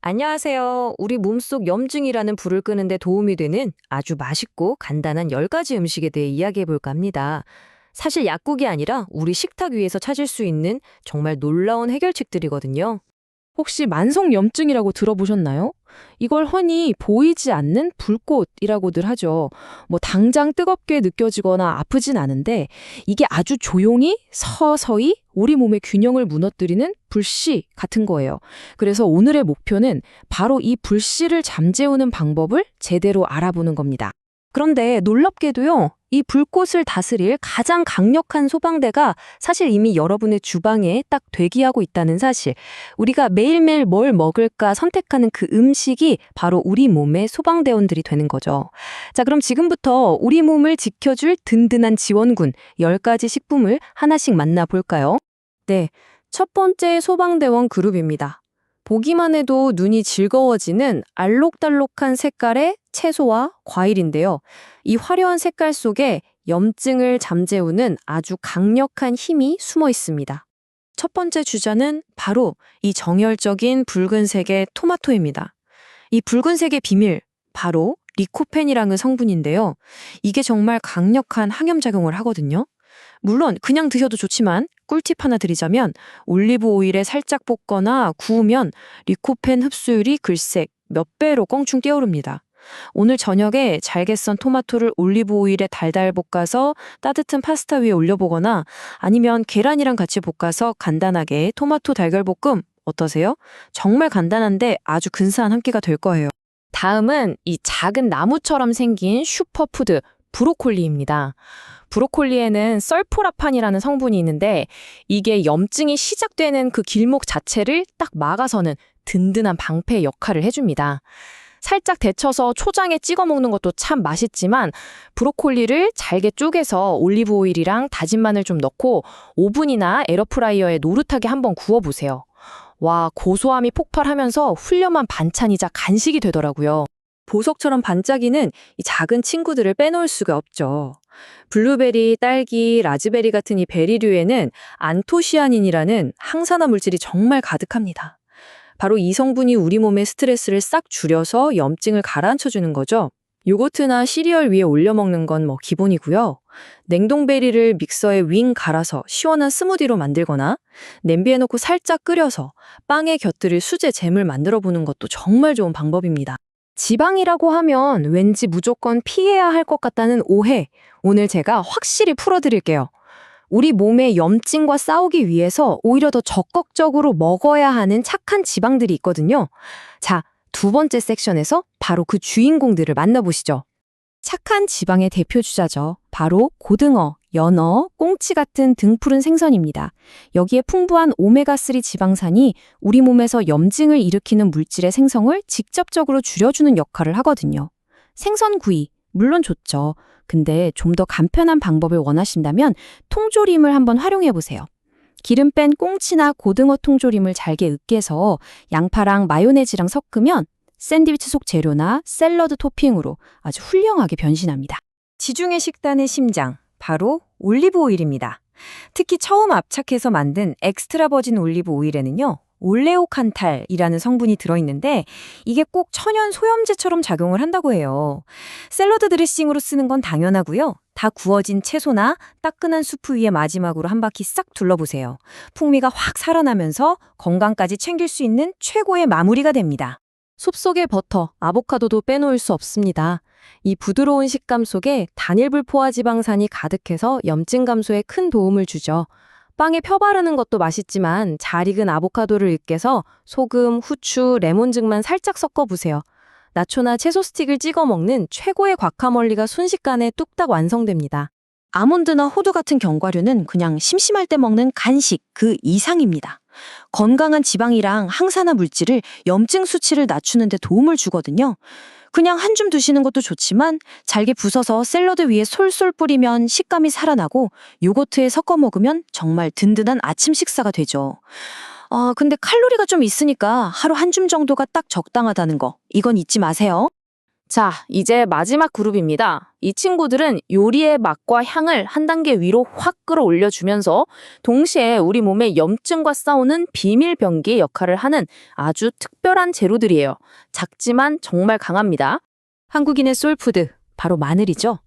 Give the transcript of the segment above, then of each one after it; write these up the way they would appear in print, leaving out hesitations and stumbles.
안녕하세요. 우리 몸속 염증이라는 불을 끄는 데 도움이 되는 아주 맛있고 간단한 10가지 음식에 대해 이야기해 볼까 합니다. 사실 약국이 아니라 우리 식탁 위에서 찾을 수 있는 정말 놀라운 해결책들이거든요. 혹시 만성염증이라고 들어보셨나요? 이걸 흔히 보이지 않는 불꽃이라고들 하죠. 당장 뜨겁게 느껴지거나 아프진 않은데 이게 아주 조용히 서서히 우리 몸의 균형을 무너뜨리는 불씨 같은 거예요. 그래서 오늘의 목표는 바로 이 불씨를 잠재우는 방법을 제대로 알아보는 겁니다. 그런데 놀랍게도요, 이 불꽃을 다스릴 가장 강력한 소방대가 사실 이미 여러분의 주방에 딱 대기하고 있다는 사실. 우리가 매일매일 뭘 먹을까 선택하는 그 음식이 바로 우리 몸의 소방대원들이 되는 거죠. 자, 그럼 지금부터 우리 몸을 지켜줄 든든한 지원군 10가지 식품을 하나씩 만나볼까요? 네, 첫 번째 소방대원 그룹입니다. 보기만 해도 눈이 즐거워지는 알록달록한 색깔의 채소와 과일인데요. 이 화려한 색깔 속에 염증을 잠재우는 아주 강력한 힘이 숨어 있습니다. 첫 번째 주자는 바로 이 정열적인 붉은색의 토마토입니다. 이 붉은색의 비밀, 바로 리코펜이라는 성분인데요. 이게 정말 강력한 항염작용을 하거든요. 물론 그냥 드셔도 좋지만 꿀팁 하나 드리자면 올리브 오일에 살짝 볶거나 구우면 리코펜 흡수율이 글쎄 몇 배로 껑충 뛰어오릅니다. 오늘 저녁에 잘게 썬 토마토를 올리브 오일에 달달 볶아서 따뜻한 파스타 위에 올려보거나 아니면 계란이랑 같이 볶아서 간단하게 토마토 달걀볶음 어떠세요? 정말 간단한데 아주 근사한 한 끼가 될 거예요. 다음은 이 작은 나무처럼 생긴 슈퍼푸드 브로콜리입니다. 브로콜리에는 썰포라판이라는 성분이 있는데 이게 염증이 시작되는 그 길목 자체를 딱 막아서는 든든한 방패 역할을 해줍니다. 살짝 데쳐서 초장에 찍어 먹는 것도 참 맛있지만 브로콜리를 잘게 쪼개서 올리브 오일이랑 다진 마늘 좀 넣고 오븐이나 에어프라이어에 노릇하게 한번 구워보세요. 와, 고소함이 폭발하면서 훌륭한 반찬이자 간식이 되더라고요. 보석처럼 반짝이는 이 작은 친구들을 빼놓을 수가 없죠. 블루베리, 딸기, 라즈베리 같은 이 베리류에는 안토시아닌이라는 항산화 물질이 정말 가득합니다. 바로 이 성분이 우리 몸의 스트레스를 싹 줄여서 염증을 가라앉혀주는 거죠. 요거트나 시리얼 위에 올려 먹는 건 기본이고요. 냉동베리를 믹서에 윙 갈아서 시원한 스무디로 만들거나 냄비에 넣고 살짝 끓여서 빵에 곁들일 수제 잼을 만들어 보는 것도 정말 좋은 방법입니다. 지방이라고 하면 왠지 무조건 피해야 할 것 같다는 오해, 오늘 제가 확실히 풀어드릴게요. 우리 몸의 염증과 싸우기 위해서 오히려 더 적극적으로 먹어야 하는 착한 지방들이 있거든요. 자, 두 번째 섹션에서 바로 그 주인공들을 만나보시죠. 착한 지방의 대표 주자죠. 바로 고등어, 연어, 꽁치 같은 등푸른 생선입니다. 여기에 풍부한 오메가3 지방산이 우리 몸에서 염증을 일으키는 물질의 생성을 직접적으로 줄여주는 역할을 하거든요. 생선구이, 물론 좋죠. 근데 좀 더 간편한 방법을 원하신다면 통조림을 한번 활용해 보세요. 기름 뺀 꽁치나 고등어 통조림을 잘게 으깨서 양파랑 마요네즈랑 섞으면 샌드위치 속 재료나 샐러드 토핑으로 아주 훌륭하게 변신합니다. 지중해 식단의 심장, 바로 올리브 오일입니다. 특히 처음 압착해서 만든 엑스트라 버진 올리브 오일에는요, 올레오칸탈이라는 성분이 들어있는데 이게 꼭 천연 소염제처럼 작용을 한다고 해요. 샐러드 드레싱으로 쓰는 건 당연하고요. 다 구워진 채소나 따끈한 수프 위에 마지막으로 한 바퀴 싹 둘러보세요. 풍미가 확 살아나면서 건강까지 챙길 수 있는 최고의 마무리가 됩니다. 숲속의 버터, 아보카도도 빼놓을 수 없습니다. 이 부드러운 식감 속에 단일불포화 지방산이 가득해서 염증 감소에 큰 도움을 주죠. 빵에 펴 바르는 것도 맛있지만 잘 익은 아보카도를 으깨서 소금, 후추, 레몬즙만 살짝 섞어보세요. 나초나 채소 스틱을 찍어 먹는 최고의 과카몰리가 순식간에 뚝딱 완성됩니다. 아몬드나 호두 같은 견과류는 그냥 심심할 때 먹는 간식 그 이상입니다. 건강한 지방이랑 항산화 물질을 염증 수치를 낮추는 데 도움을 주거든요. 그냥 한 줌 드시는 것도 좋지만 잘게 부숴서 샐러드 위에 솔솔 뿌리면 식감이 살아나고 요거트에 섞어 먹으면 정말 든든한 아침 식사가 되죠. 근데 칼로리가 좀 있으니까 하루 한 줌 정도가 딱 적당하다는 거, 이건 잊지 마세요. 자, 이제 마지막 그룹입니다. 이 친구들은 요리의 맛과 향을 한 단계 위로 확 끌어올려주면서 동시에 우리 몸의 염증과 싸우는 비밀 병기의 역할을 하는 아주 특별한 재료들이에요. 작지만 정말 강합니다. 한국인의 소울푸드, 바로 마늘이죠.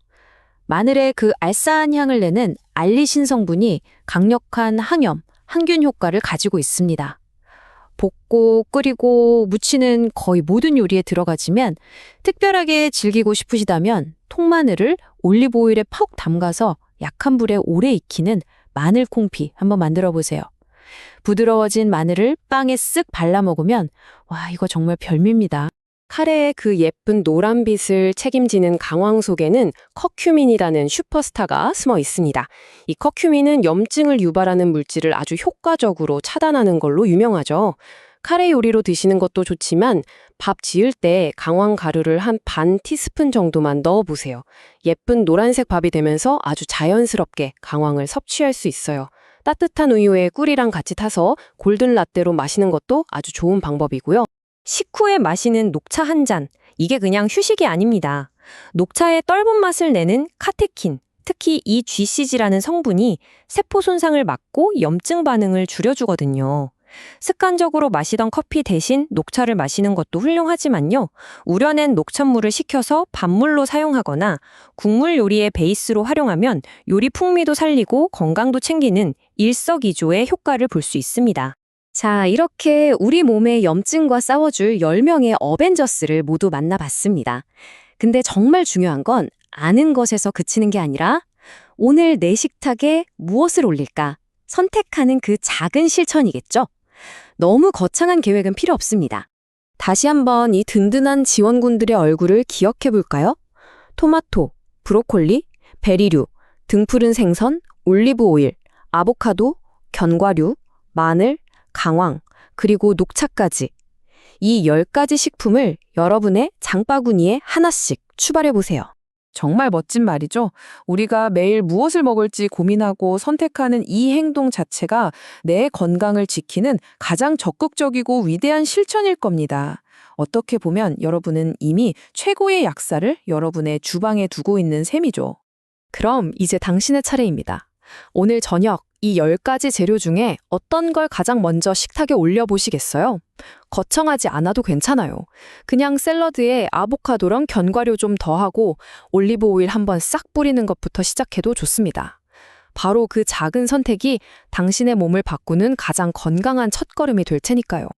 마늘의 그 알싸한 향을 내는 알리신 성분이 강력한 항염, 항균 효과를 가지고 있습니다. 볶고 끓이고 무치는 거의 모든 요리에 들어가지만 특별하게 즐기고 싶으시다면 통마늘을 올리브 오일에 푹 담가서 약한 불에 오래 익히는 마늘 콩피 한번 만들어 보세요. 부드러워진 마늘을 빵에 쓱 발라 먹으면 와, 이거 정말 별미입니다. 카레의 그 예쁜 노란빛을 책임지는 강황 속에는 커큐민이라는 슈퍼스타가 숨어 있습니다. 이 커큐민은 염증을 유발하는 물질을 아주 효과적으로 차단하는 걸로 유명하죠. 카레 요리로 드시는 것도 좋지만 밥 지을 때 강황 가루를 한 반 티스푼 정도만 넣어보세요. 예쁜 노란색 밥이 되면서 아주 자연스럽게 강황을 섭취할 수 있어요. 따뜻한 우유에 꿀이랑 같이 타서 골든 라떼로 마시는 것도 아주 좋은 방법이고요. 식후에 마시는 녹차 한 잔. 이게 그냥 휴식이 아닙니다. 녹차의 떫은 맛을 내는 카테킨, 특히 이 GCG라는 성분이 세포 손상을 막고 염증 반응을 줄여주거든요. 습관적으로 마시던 커피 대신 녹차를 마시는 것도 훌륭하지만요. 우려낸 녹찬물을 식혀서 밥물로 사용하거나 국물 요리의 베이스로 활용하면 요리 풍미도 살리고 건강도 챙기는 일석이조의 효과를 볼 수 있습니다. 자, 이렇게 우리 몸의 염증과 싸워줄 10명의 어벤져스를 모두 만나봤습니다. 근데 정말 중요한 건 아는 것에서 그치는 게 아니라 오늘 내 식탁에 무엇을 올릴까 선택하는 그 작은 실천이겠죠? 너무 거창한 계획은 필요 없습니다. 다시 한번 이 든든한 지원군들의 얼굴을 기억해 볼까요? 토마토, 브로콜리, 베리류, 등푸른 생선, 올리브 오일, 아보카도, 견과류, 마늘, 강황, 그리고 녹차까지. 이 10가지 식품을 여러분의 장바구니에 하나씩 추발해 보세요. 정말 멋진 말이죠. 우리가 매일 무엇을 먹을지 고민하고 선택하는 이 행동 자체가 내 건강을 지키는 가장 적극적이고 위대한 실천일 겁니다. 어떻게 보면 여러분은 이미 최고의 약사를 여러분의 주방에 두고 있는 셈이죠. 그럼 이제 당신의 차례입니다. 오늘 저녁 이 10가지 재료 중에 어떤 걸 가장 먼저 식탁에 올려보시겠어요? 거창하지 않아도 괜찮아요. 그냥 샐러드에 아보카도랑 견과류 좀 더하고 올리브 오일 한번 싹 뿌리는 것부터 시작해도 좋습니다. 바로 그 작은 선택이 당신의 몸을 바꾸는 가장 건강한 첫걸음이 될 테니까요.